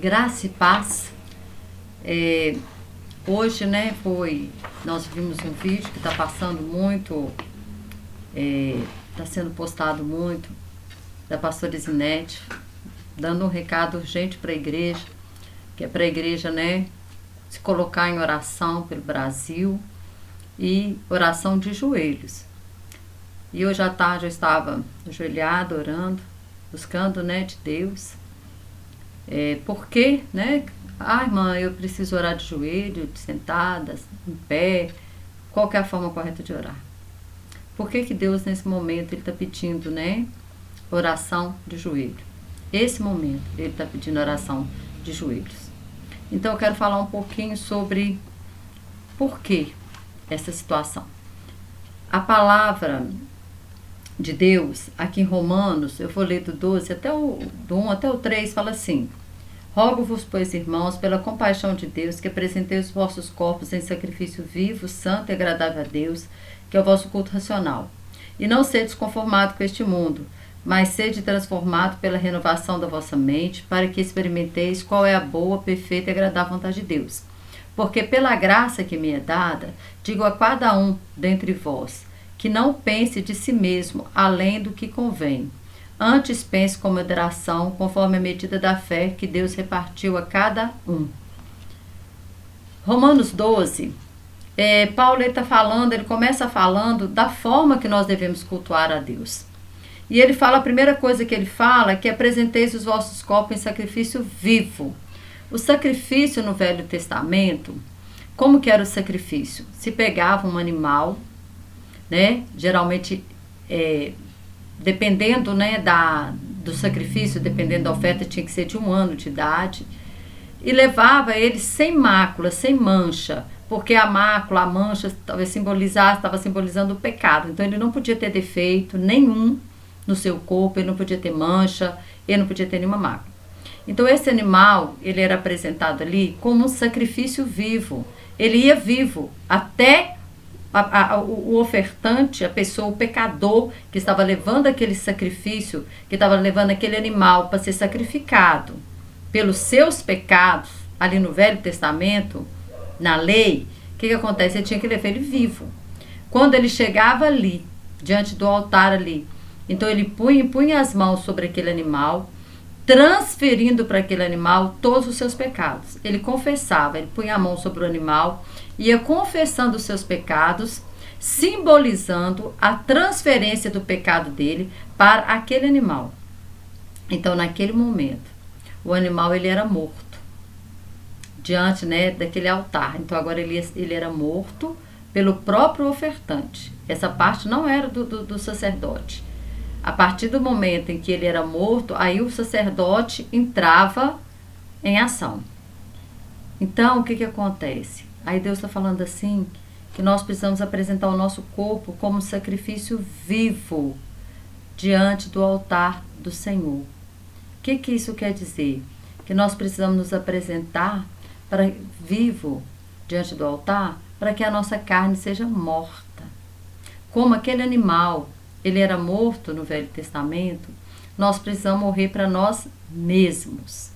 Graça e paz. Hoje, nós vimos um vídeo que está passando muito, está sendo postado muito, da pastora Zinete, dando um recado urgente para a igreja, que é para a igreja, se colocar em oração pelo Brasil e oração de joelhos. E hoje à tarde eu estava ajoelhada, orando, buscando, de Deus. Porque, irmã, eu preciso orar de joelho, de sentada, em pé, qual que é a forma correta de orar? Por que Deus, nesse momento, Ele está pedindo, oração de joelho? Esse momento, Ele está pedindo oração de joelhos. Então, eu quero falar um pouquinho sobre por que essa situação. A palavra de Deus, aqui em Romanos, eu vou ler do 12 do 1 até o 3, fala assim: Rogo-vos, pois, irmãos, pela compaixão de Deus, que apresenteis os vossos corpos em sacrifício vivo, santo e agradável a Deus, que é o vosso culto racional. E não sedes conformado com este mundo, mas sede transformado pela renovação da vossa mente, para que experimenteis qual é a boa, perfeita e agradável vontade de Deus. Porque pela graça que me é dada, digo a cada um dentre vós, que não pense de si mesmo além do que convém. Antes pense com moderação, conforme a medida da fé que Deus repartiu a cada um. Romanos 12, Paulo ele começa falando da forma que nós devemos cultuar a Deus. E ele fala, a primeira coisa que ele fala é que apresenteis os vossos corpos em sacrifício vivo. O sacrifício no Velho Testamento, como que era o sacrifício? Se pegava um animal, geralmente, dependendo do sacrifício, dependendo da oferta, tinha que ser de 1 ano de idade, e levava ele sem mácula, sem mancha, porque a mácula, a mancha, estava simbolizando o pecado. Então ele não podia ter defeito nenhum no seu corpo, ele não podia ter mancha, ele não podia ter nenhuma mácula. Então esse animal, ele era apresentado ali como um sacrifício vivo. Ele ia vivo até o ofertante, a pessoa, o pecador que estava levando aquele sacrifício, que estava levando aquele animal para ser sacrificado pelos seus pecados, ali no Velho Testamento, na lei, o que acontece? Ele tinha que levar ele vivo. Quando ele chegava ali, diante do altar ali, então ele punha as mãos sobre aquele animal, transferindo para aquele animal todos os seus pecados. Ele confessava, ele punha a mão sobre o animal, ia confessando os seus pecados, simbolizando a transferência do pecado dele para aquele animal. Então, naquele momento, o animal ele era morto diante daquele altar. Então, agora ele era morto pelo próprio ofertante. Essa parte não era do sacerdote. A partir do momento em que ele era morto, aí o sacerdote entrava em ação. Então, o que acontece? Aí Deus está falando assim, que nós precisamos apresentar o nosso corpo como sacrifício vivo diante do altar do Senhor. O que isso quer dizer? Que nós precisamos nos apresentar vivo diante do altar para que a nossa carne seja morta. Como aquele animal, ele era morto no Velho Testamento, nós precisamos morrer para nós mesmos.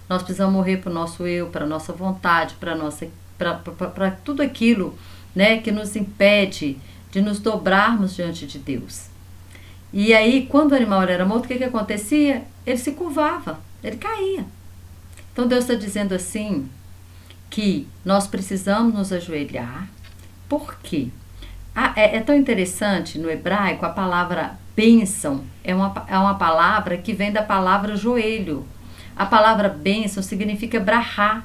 Nós precisamos morrer para o nosso eu, para a nossa vontade, para tudo aquilo que nos impede de nos dobrarmos diante de Deus. E aí, quando o animal era morto, o que acontecia? Ele se curvava, ele caía. Então Deus está dizendo assim, que nós precisamos nos ajoelhar. Por quê? É tão interessante, no hebraico, a palavra bênção é uma palavra que vem da palavra joelho. A palavra bênção significa brahá.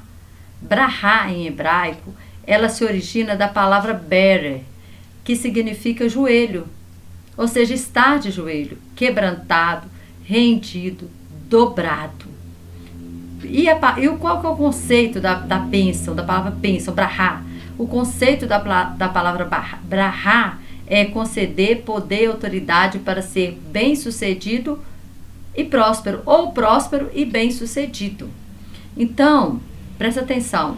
Brahá, em hebraico, ela se origina da palavra berer, que significa joelho. Ou seja, estar de joelho, quebrantado, rendido, dobrado. E qual que é o conceito da bênção, da palavra bênção, brahá? O conceito da palavra brahá é conceder poder e autoridade para ser bem-sucedido e próspero, ou próspero e bem-sucedido. Então, presta atenção,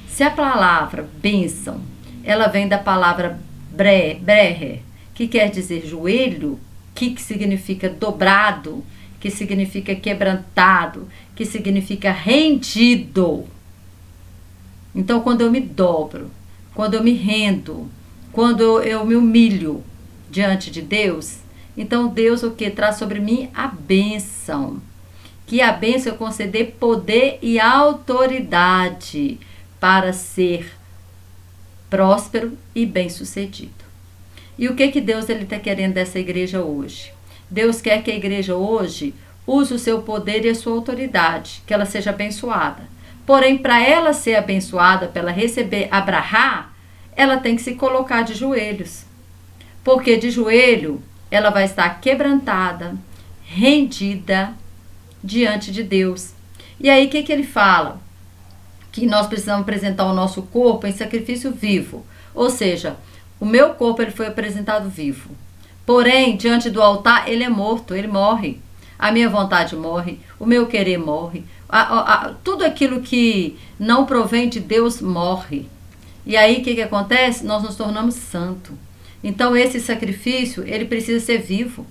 se a palavra bênção, ela vem da palavra breher, que quer dizer joelho, que significa dobrado, que significa quebrantado, que significa rendido. Então, quando eu me dobro, quando eu me rendo, quando eu me humilho diante de Deus, então Deus o que? Traz sobre mim a bênção. Que a bênção é conceder poder e autoridade para ser próspero e bem-sucedido. E o que Deus está querendo dessa igreja hoje? Deus quer que a igreja hoje use o seu poder e a sua autoridade, que ela seja abençoada. Porém, para ela ser abençoada, para ela receber Abrahá, ela tem que se colocar de joelhos. Porque de joelho, ela vai estar quebrantada, rendida diante de Deus. E aí, o que ele fala? Que nós precisamos apresentar o nosso corpo em sacrifício vivo. Ou seja, o meu corpo ele foi apresentado vivo. Porém, diante do altar, ele é morto, ele morre. A minha vontade morre, o meu querer morre. Tudo aquilo que não provém de Deus morre. E aí, o que acontece? Nós nos tornamos santos. Então, esse sacrifício, ele precisa ser vivo.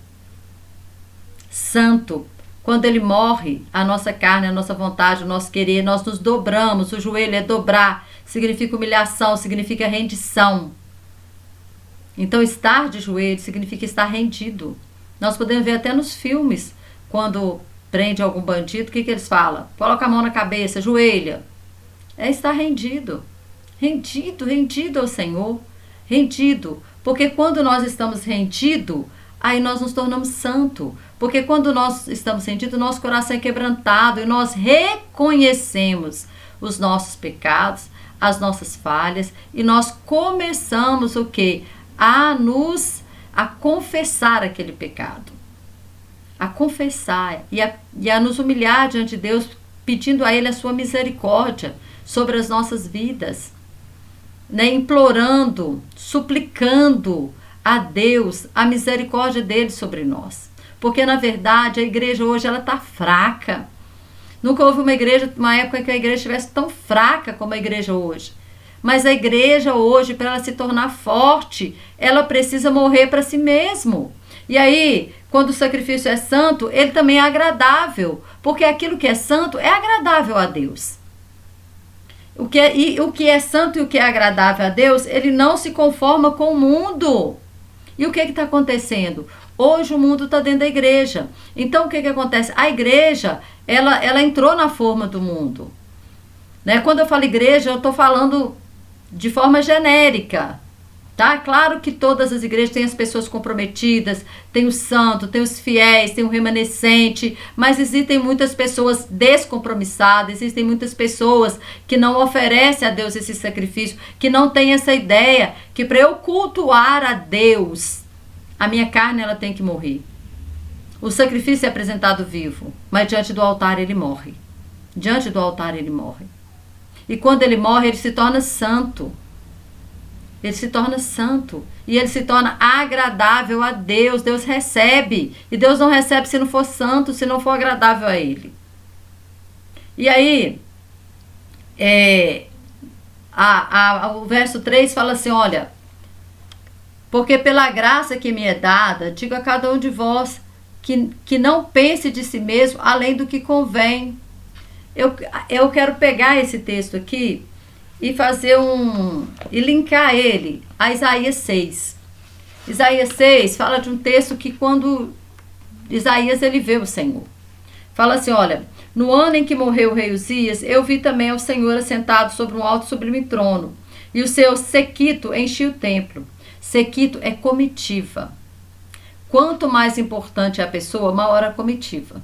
Santo. Quando ele morre, a nossa carne, a nossa vontade, o nosso querer, nós nos dobramos. O joelho é dobrar, significa humilhação, significa rendição. Então, estar de joelho significa estar rendido. Nós podemos ver até nos filmes, quando prende algum bandido, o que eles falam? Coloca a mão na cabeça, joelha. É estar rendido. Rendido ao Senhor. Rendido. Porque quando nós estamos rendidos, aí nós nos tornamos santos. Porque quando nós estamos rendidos, nosso coração é quebrantado e nós reconhecemos os nossos pecados, as nossas falhas, e nós começamos o quê? A confessar aquele pecado. A confessar e a nos humilhar diante de Deus, pedindo a Ele a sua misericórdia sobre as nossas vidas, né? Implorando, suplicando a Deus a misericórdia dele sobre nós. Porque, na verdade, a igreja hoje ela está fraca. Nunca houve uma época que a igreja estivesse tão fraca como a igreja hoje. Mas a igreja hoje, para ela se tornar forte, ela precisa morrer para si mesmo. E aí, quando o sacrifício é santo, ele também é agradável. Porque aquilo que é santo é agradável a Deus. O que é santo e o que é agradável a Deus, ele não se conforma com o mundo. E o que está acontecendo? Hoje o mundo está dentro da igreja. Então o que acontece? A igreja, ela entrou na forma do mundo. Né? Quando eu falo igreja, eu estou falando de forma genérica. Tá? Claro que todas as igrejas têm as pessoas comprometidas, tem o santo, tem os fiéis, tem o remanescente, mas existem muitas pessoas descompromissadas, existem muitas pessoas que não oferecem a Deus esse sacrifício, que não têm essa ideia que para eu cultuar a Deus, a minha carne ela tem que morrer. O sacrifício é apresentado vivo, mas diante do altar ele morre. Diante do altar ele morre. E quando ele morre, ele se torna santo. Ele se torna santo. E ele se torna agradável a Deus. Deus recebe. E Deus não recebe se não for santo, se não for agradável a ele. E aí, o verso 3 fala assim, olha, porque pela graça que me é dada, digo a cada um de vós, que não pense de si mesmo além do que convém. Eu quero pegar esse texto aqui e fazer e linkar ele a Isaías 6. Isaías 6 fala de um texto que quando Isaías ele vê o Senhor. Fala assim, olha, no ano em que morreu o rei Uzias, eu vi também o Senhor assentado sobre um alto e sublime trono, e o seu séquito enchia o templo. Séquito é comitiva. Quanto mais importante é a pessoa, maior a comitiva.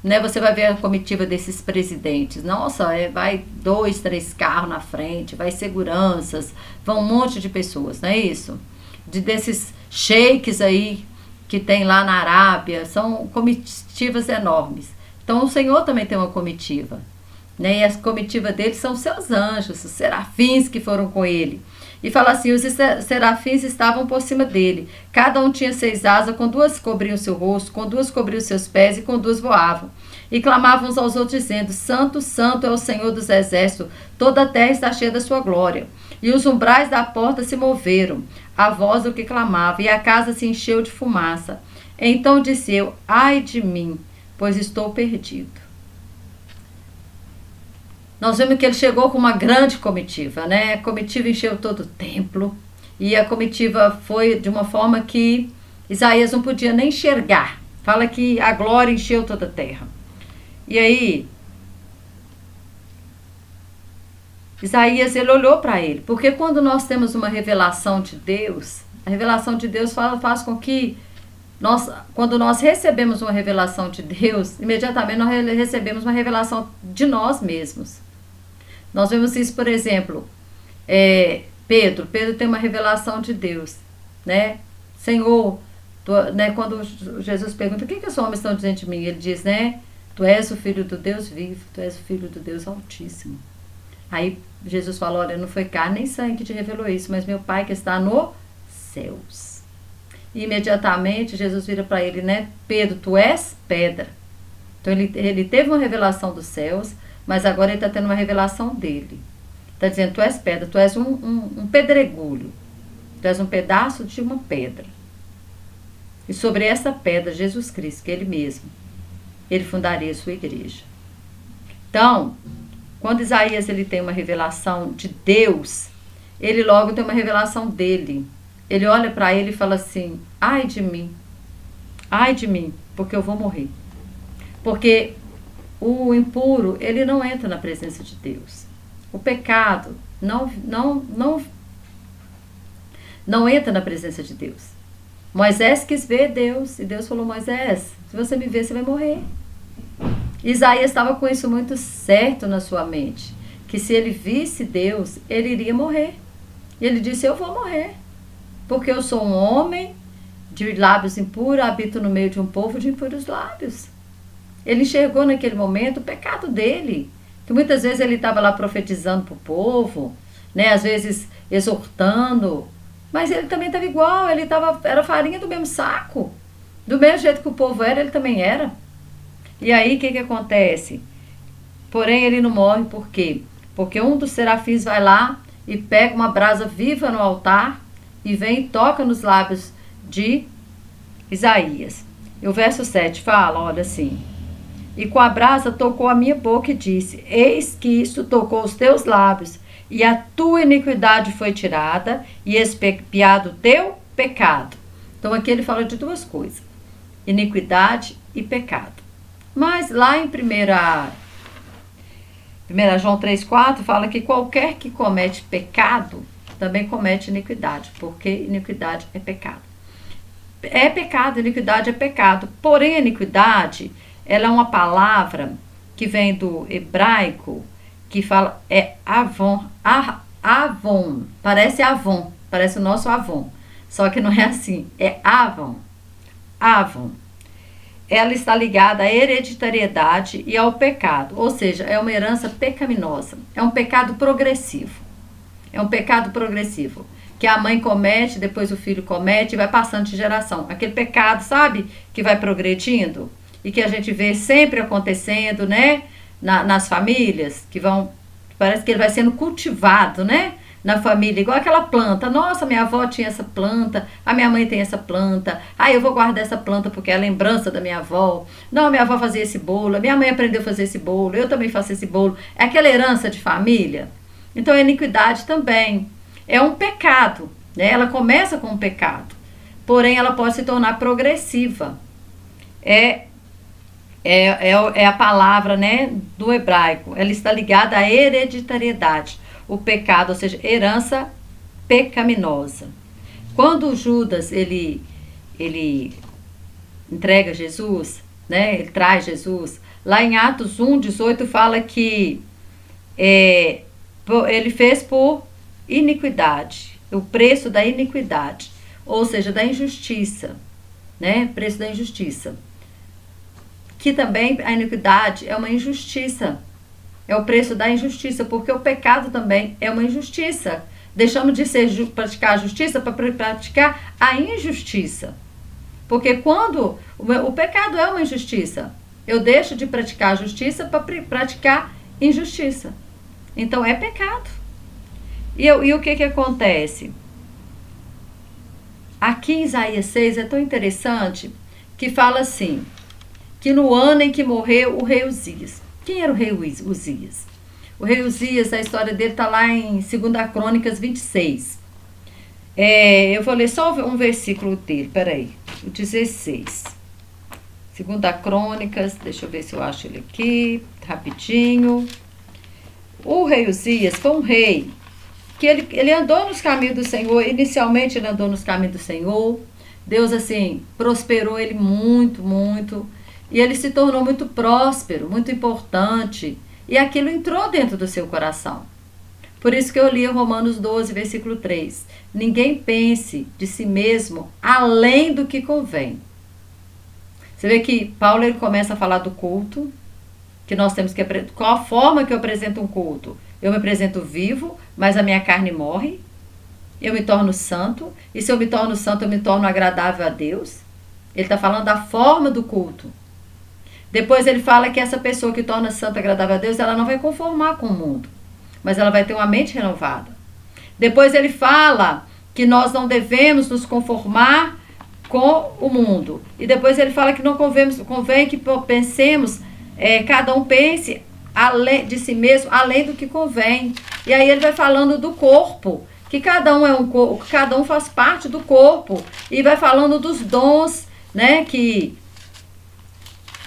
Né? Você vai ver a comitiva desses presidentes. Nossa, vai 2, 3 carros na frente, vai seguranças, vão um monte de pessoas, não é isso? Desses sheiks aí que tem lá na Arábia, são comitivas enormes. Então o Senhor também tem uma comitiva. Né? E a comitiva dele são seus anjos, os serafins que foram com ele. E fala assim, os serafins estavam por cima dele. Cada um tinha 6 asas, com 2 cobriam seu rosto, com 2 cobriam seus pés e com 2 voavam. E clamavam uns aos outros, dizendo, Santo, Santo é o Senhor dos exércitos, toda a terra está cheia da sua glória. E os umbrais da porta se moveram, a voz do que clamava, e a casa se encheu de fumaça. Então disse eu, ai de mim, pois estou perdido. Nós vemos que ele chegou com uma grande comitiva, né? A comitiva encheu todo o templo e a comitiva foi de uma forma que Isaías não podia nem enxergar. Fala que a glória encheu toda a terra. E aí, Isaías, ele olhou para ele, porque quando nós temos uma revelação de Deus, a revelação de Deus faz com que quando nós recebemos uma revelação de Deus, imediatamente nós recebemos uma revelação de nós mesmos. Nós vemos isso, por exemplo, Pedro tem uma revelação de Deus, né? Senhor, né, quando Jesus pergunta, o que os homens estão dizendo de mim? Ele diz, né, tu és o Filho do Deus vivo, tu és o Filho do Deus Altíssimo. Aí Jesus falou, olha, não foi carne nem sangue que te revelou isso, mas meu Pai que está nos céus. E imediatamente Jesus vira para ele, né, Pedro, tu és pedra. Então ele teve uma revelação dos céus, mas agora ele está tendo uma revelação dele. Está dizendo, tu és pedra, tu és um pedregulho, tu és um pedaço de uma pedra. E sobre essa pedra, Jesus Cristo, que é ele mesmo, ele fundaria a sua igreja. Então, quando Isaías ele tem uma revelação de Deus, ele logo tem uma revelação dele. Ele olha para ele e fala assim, ai de mim, porque eu vou morrer. Porque o impuro, ele não entra na presença de Deus. O pecado não entra na presença de Deus. Moisés quis ver Deus, e Deus falou, Moisés, se você me ver, você vai morrer. Isaías estava com isso muito certo na sua mente, que se ele visse Deus, ele iria morrer. E ele disse, eu vou morrer, porque eu sou um homem de lábios impuros, habito no meio de um povo de impuros lábios. Ele enxergou naquele momento o pecado dele, que muitas vezes ele estava lá profetizando para o povo, né, às vezes exortando, mas ele também estava igual, era farinha do mesmo saco. Do mesmo jeito que o povo era, ele também era. E aí, o que acontece? Porém, ele não morre, por quê? Porque um dos serafins vai lá e pega uma brasa viva no altar e vem e toca nos lábios de Isaías. E o verso 7 fala, olha assim, e com a brasa tocou a minha boca e disse, eis que isto tocou os teus lábios, e a tua iniquidade foi tirada, e expiado o teu pecado. Então aqui ele fala de duas coisas, iniquidade e pecado. Mas lá em 1 João 3,4 fala que qualquer que comete pecado, também comete iniquidade, porque iniquidade é pecado. É pecado, iniquidade é pecado. Porém, a iniquidade, ela é uma palavra que vem do hebraico, que fala, avon, parece avon, parece o nosso avon, só que não é assim, é avon. Ela está ligada à hereditariedade e ao pecado, ou seja, é uma herança pecaminosa, é um pecado progressivo, que a mãe comete, depois o filho comete e vai passando de geração, aquele pecado, sabe, que vai progredindo e que a gente vê sempre acontecendo, né, nas famílias, parece que ele vai sendo cultivado, né, na família, igual aquela planta. Nossa, minha avó tinha essa planta, a minha mãe tem essa planta, eu vou guardar essa planta porque é a lembrança da minha avó. Não, minha avó fazia esse bolo, a minha mãe aprendeu a fazer esse bolo, eu também faço esse bolo. É aquela herança de família. Então a iniquidade também é um pecado, né? Ela começa com um pecado, porém ela pode se tornar progressiva. É a palavra, né, do hebraico, ela está ligada à hereditariedade, o pecado, ou seja, herança pecaminosa. Quando Judas, ele entrega Jesus, né, ele traz Jesus, lá em Atos 1:18 fala que ele fez por iniquidade, o preço da iniquidade, ou seja, da injustiça, né, preço da injustiça. Que também a iniquidade é uma injustiça, é o preço da injustiça, porque o pecado também é uma injustiça. Deixamos de praticar a justiça para praticar a injustiça. Porque quando o pecado é uma injustiça, eu deixo de praticar a justiça para praticar injustiça. Então é pecado. E o que acontece? Aqui em Isaías 6 é tão interessante que fala assim, que no ano em que morreu o rei Uzias. Quem era o rei Uzias? O rei Uzias, a história dele está lá em 2 Crônicas 26. Eu vou ler só um versículo dele, peraí, o 16. 2 Crônicas, deixa eu ver se eu acho ele aqui, rapidinho. O rei Uzias foi um rei que ele andou nos caminhos do Senhor. Inicialmente ele andou nos caminhos do Senhor. Deus, assim, prosperou ele muito, muito. E ele se tornou muito próspero, muito importante. E aquilo entrou dentro do seu coração. Por isso que eu li Romanos 12, versículo 3. Ninguém pense de si mesmo além do que convém. Você vê que Paulo ele começa a falar do culto, que nós temos que aprender. Qual a forma que eu apresento um culto? Eu me apresento vivo, mas a minha carne morre. Eu me torno santo. E se eu me torno santo, eu me torno agradável a Deus. Ele está falando da forma do culto. Depois ele fala que essa pessoa que torna santo, agradável a Deus, ela não vai conformar com o mundo, mas ela vai ter uma mente renovada. Depois ele fala que nós não devemos nos conformar com o mundo. E depois ele fala que não convém que pensemos, cada um pense além de si mesmo, além do que convém. E aí ele vai falando do corpo, que cada um é um corpo, cada um faz parte do corpo. E vai falando dos dons, né,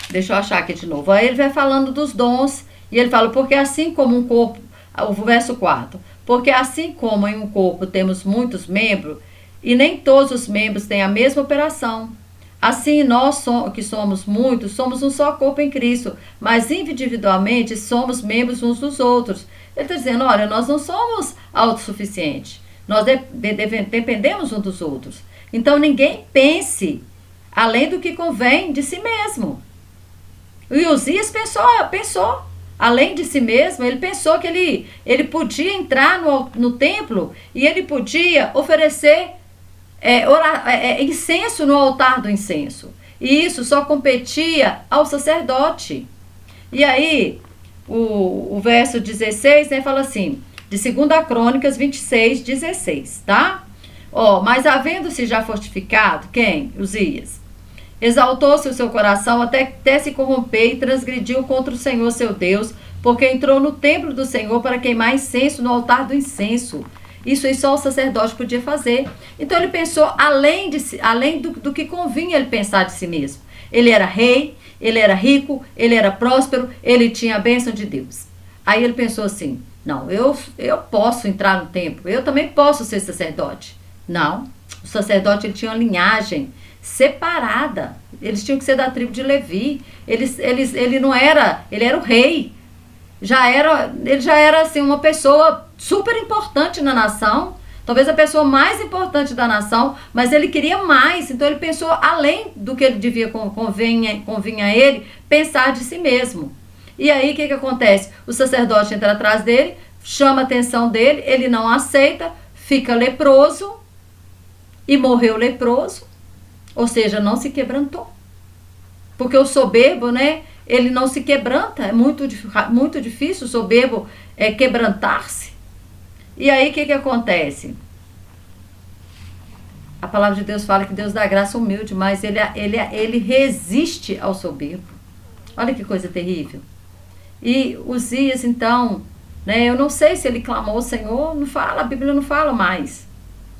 deixa eu achar aqui de novo. Aí ele vai falando dos dons. E ele fala, porque assim como um corpo, o verso 4, porque assim como em um corpo temos muitos membros, e nem todos os membros têm a mesma operação. Assim, nós que somos muitos, somos um só corpo em Cristo, mas individualmente somos membros uns dos outros. Ele está dizendo, olha, nós não somos autossuficientes, nós dependemos uns dos outros. Então, ninguém pense além do que convém de si mesmo. E Uzias pensou, além de si mesmo, ele pensou que ele podia entrar no templo e ele podia oferecer incenso no altar do incenso. E isso só competia ao sacerdote. E aí, o verso 16, né, fala assim, de 2 Crônicas 26, 16, tá? Mas havendo-se já fortificado, quem? Uzias. Exaltou-se o seu coração até se corromper e transgrediu contra o Senhor seu Deus, porque entrou no templo do Senhor para queimar incenso no altar do incenso. Isso aí só o sacerdote podia fazer. Então ele pensou além do que convinha ele pensar de si mesmo. Ele era rei, ele era rico, ele era próspero, ele tinha a bênção de Deus. Aí ele pensou assim, não, eu posso entrar no templo, eu também posso ser sacerdote. Não, o sacerdote ele tinha uma linhagem separada. Eles tinham que ser da tribo de Levi. Ele não era, ele era o rei. Ele já era assim, uma pessoa super importante na nação, talvez a pessoa mais importante da nação, mas ele queria mais, então ele pensou além do que ele devia, convinha a ele pensar de si mesmo. E aí o que acontece? O sacerdote entra atrás dele, chama a atenção dele, ele não aceita, fica leproso e morreu leproso, ou seja, não se quebrantou. Porque o soberbo, né, ele não se quebranta, é muito difícil o soberbo quebrantar-se. E aí o que acontece? A palavra de Deus fala que Deus dá graça ao humilde, mas ele resiste ao soberbo. Olha que coisa terrível. E Uzias, então, né, eu não sei se ele clamou ao Senhor, não fala, a Bíblia não fala mais.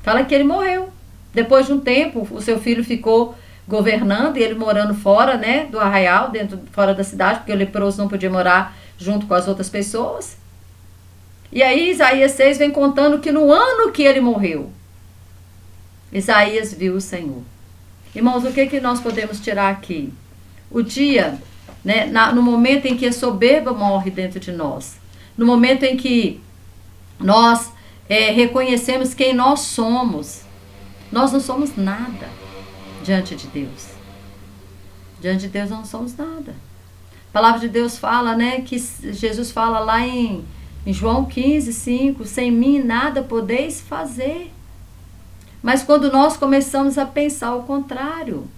Fala que ele morreu. Depois de um tempo, o seu filho ficou governando e ele morando fora, né, do arraial, fora da cidade, porque o leproso não podia morar junto com as outras pessoas. E aí Isaías 6 vem contando que no ano que ele morreu, Isaías viu o Senhor. Irmãos, o que nós podemos tirar aqui? O dia, né, no momento em que a soberba morre dentro de nós, no momento em que nós reconhecemos quem nós somos, nós não somos nada diante de Deus. Diante de Deus não somos nada. A palavra de Deus fala, né, que Jesus fala lá em João 15, 5, sem mim nada podeis fazer. Mas quando nós começamos a pensar o contrário,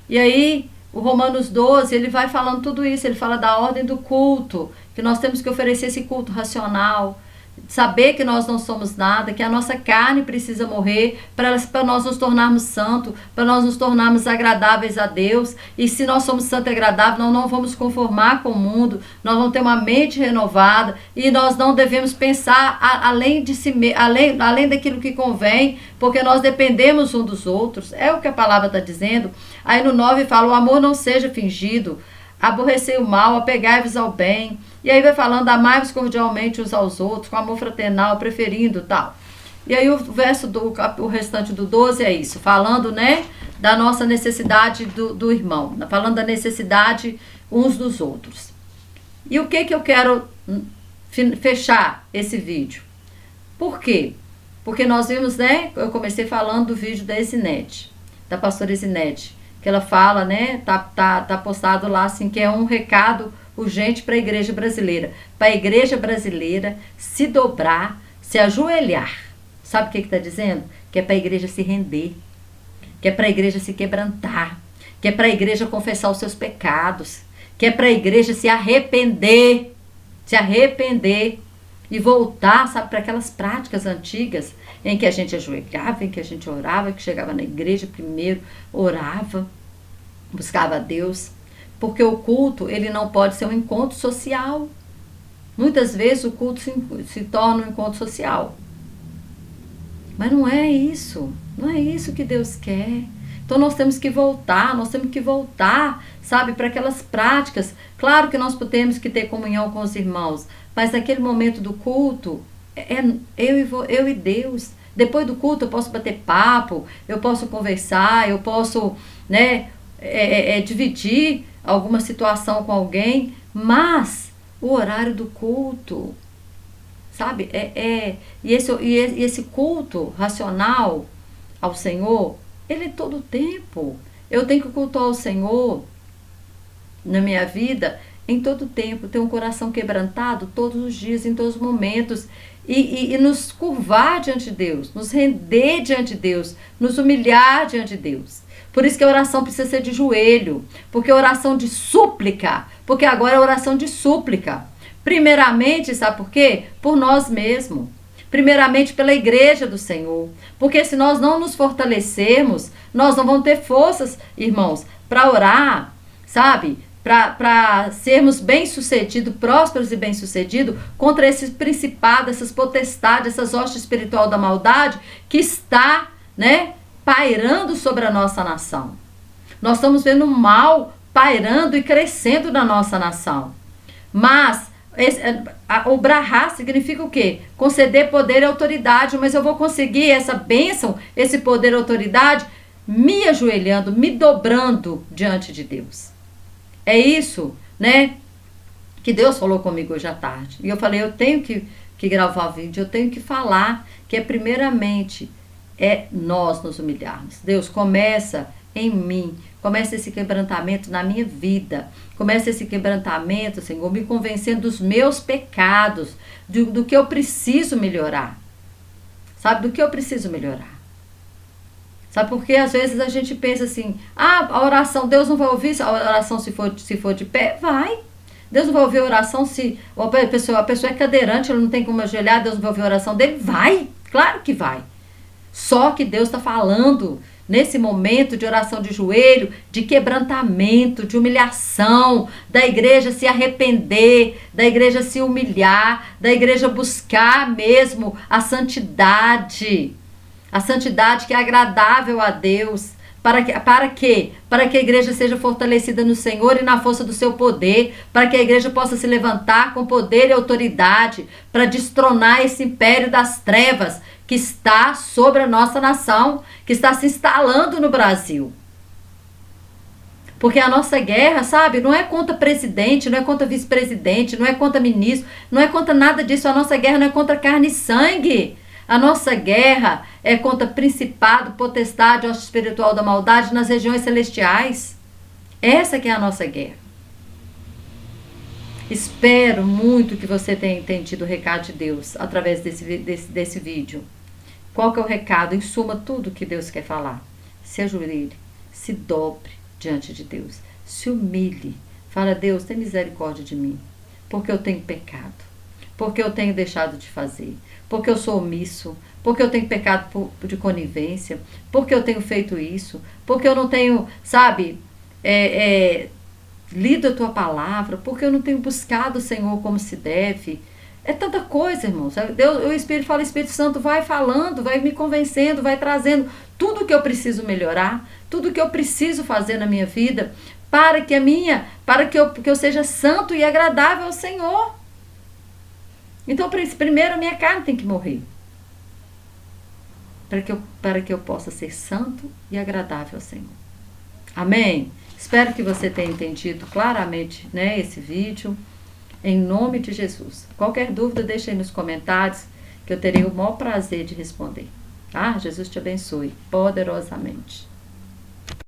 e aí o Romanos 12, ele vai falando tudo isso, ele fala da ordem do culto, que nós temos que oferecer esse culto racional, saber que nós não somos nada, que a nossa carne precisa morrer para nós nos tornarmos santos, para nós nos tornarmos agradáveis a Deus. E se nós somos santos e agradáveis, nós não vamos conformar com o mundo, nós vamos ter uma mente renovada e nós não devemos pensar além de si, além daquilo que convém, porque nós dependemos um dos outros. É o que a palavra está dizendo. Aí no 9 fala: o amor não seja fingido, aborrecei o mal, apegai-vos ao bem. E aí vai falando: amai-vos cordialmente uns aos outros, com amor fraternal, preferindo tal. E aí o restante do 12 é isso, falando, né, da nossa necessidade do irmão, falando da necessidade uns dos outros. E o que eu quero fechar esse vídeo? Por quê? Porque nós vimos, né, eu comecei falando do vídeo da Isinete, da pastora Isinete, que ela fala, né, tá postado lá assim, que é um recado urgente para a igreja brasileira. Para a igreja brasileira se dobrar, se ajoelhar. Sabe o que está dizendo? Que é para a igreja se render, que é para a igreja se quebrantar, que é para a igreja confessar os seus pecados, que é para a igreja se arrepender e voltar, sabe, para aquelas práticas antigas em que a gente ajoelhava, em que a gente orava, que chegava na igreja primeiro, orava, buscava a Deus. Porque o culto, ele não pode ser um encontro social. Muitas vezes o culto se torna um encontro social. Mas não é isso. Não é isso que Deus quer. Então nós temos que voltar, sabe, para aquelas práticas. Claro que nós temos que ter comunhão com os irmãos, mas naquele momento do culto, eu e Deus. Depois do culto eu posso bater papo, eu posso conversar, eu posso, né, dividir alguma situação com alguém, mas o horário do culto, sabe, e esse culto racional ao Senhor, ele é todo o tempo. Eu tenho que cultuar o Senhor na minha vida em todo o tempo, ter um coração quebrantado todos os dias, em todos os momentos, e nos curvar diante de Deus, nos render diante de Deus, nos humilhar diante de Deus. Por isso que a oração precisa ser de joelho, porque a oração de súplica, porque agora é oração de súplica. Primeiramente, sabe por quê? Por nós mesmos. Primeiramente pela igreja do Senhor. Porque se nós não nos fortalecermos, nós não vamos ter forças, irmãos, para orar, sabe? Para sermos bem-sucedidos, prósperos e bem-sucedidos contra esses principados, essas potestades, essas hostes espiritual da maldade que está, né, pairando sobre a nossa nação. Nós estamos vendo o mal pairando e crescendo na nossa nação. Mas o brahá significa o quê? Conceder poder e autoridade. Mas eu vou conseguir essa bênção, esse poder e autoridade, me ajoelhando, me dobrando diante de Deus. É isso, né, que Deus falou comigo hoje à tarde. E eu falei, eu tenho que gravar vídeo, eu tenho que falar, que primeiramente nós nos humilharmos. Deus, começa em mim, começa esse quebrantamento na minha vida, começa esse quebrantamento, Senhor, me convencendo dos meus pecados, do que eu preciso melhorar, sabe, do que eu preciso melhorar. Sabe, porque às vezes a gente pensa assim, a oração, Deus não vai ouvir a oração se for de pé? Vai. Deus não vai ouvir a oração se a pessoa é cadeirante, ela não tem como ajoelhar, Deus não vai ouvir a oração dele? Vai, claro que vai. Só que Deus está falando nesse momento de oração de joelho, de quebrantamento, de humilhação, da igreja se arrepender, da igreja se humilhar, da igreja buscar mesmo a santidade que é agradável a Deus. Para quê? Para que a igreja seja fortalecida no Senhor e na força do seu poder, para que a igreja possa se levantar com poder e autoridade, para destronar esse império das trevas que está sobre a nossa nação, que está se instalando no Brasil. Porque a nossa guerra, sabe, não é contra presidente, não é contra vice-presidente, não é contra ministro, não é contra nada disso. A nossa guerra não é contra carne e sangue. A nossa guerra é contra principado, potestade, hoste espiritual da maldade nas regiões celestiais. Essa que é a nossa guerra. Espero muito que você tenha entendido o recado de Deus através desse vídeo. Qual que é o recado? Em suma, tudo que Deus quer falar. Se ajoelhe, se dobre diante de Deus. Se humilhe. Fala, Deus, tem misericórdia de mim, porque eu tenho pecado. porque eu tenho deixado de fazer, porque eu sou omisso, porque eu tenho pecado de conivência, porque eu tenho feito isso, porque eu não tenho, sabe, lido a tua palavra, porque eu não tenho buscado o Senhor como se deve. É tanta coisa, irmãos. O Espírito fala, Espírito Santo vai falando, vai me convencendo, vai trazendo tudo que eu preciso melhorar, tudo que eu preciso fazer na minha vida, para que eu seja santo e agradável ao Senhor. Então, primeiro a minha carne tem que morrer, para que eu possa ser santo e agradável ao Senhor. Amém? Espero que você tenha entendido claramente, né, esse vídeo. Em nome de Jesus. Qualquer dúvida, deixe aí nos comentários, que eu terei o maior prazer de responder. Ah, Jesus te abençoe poderosamente.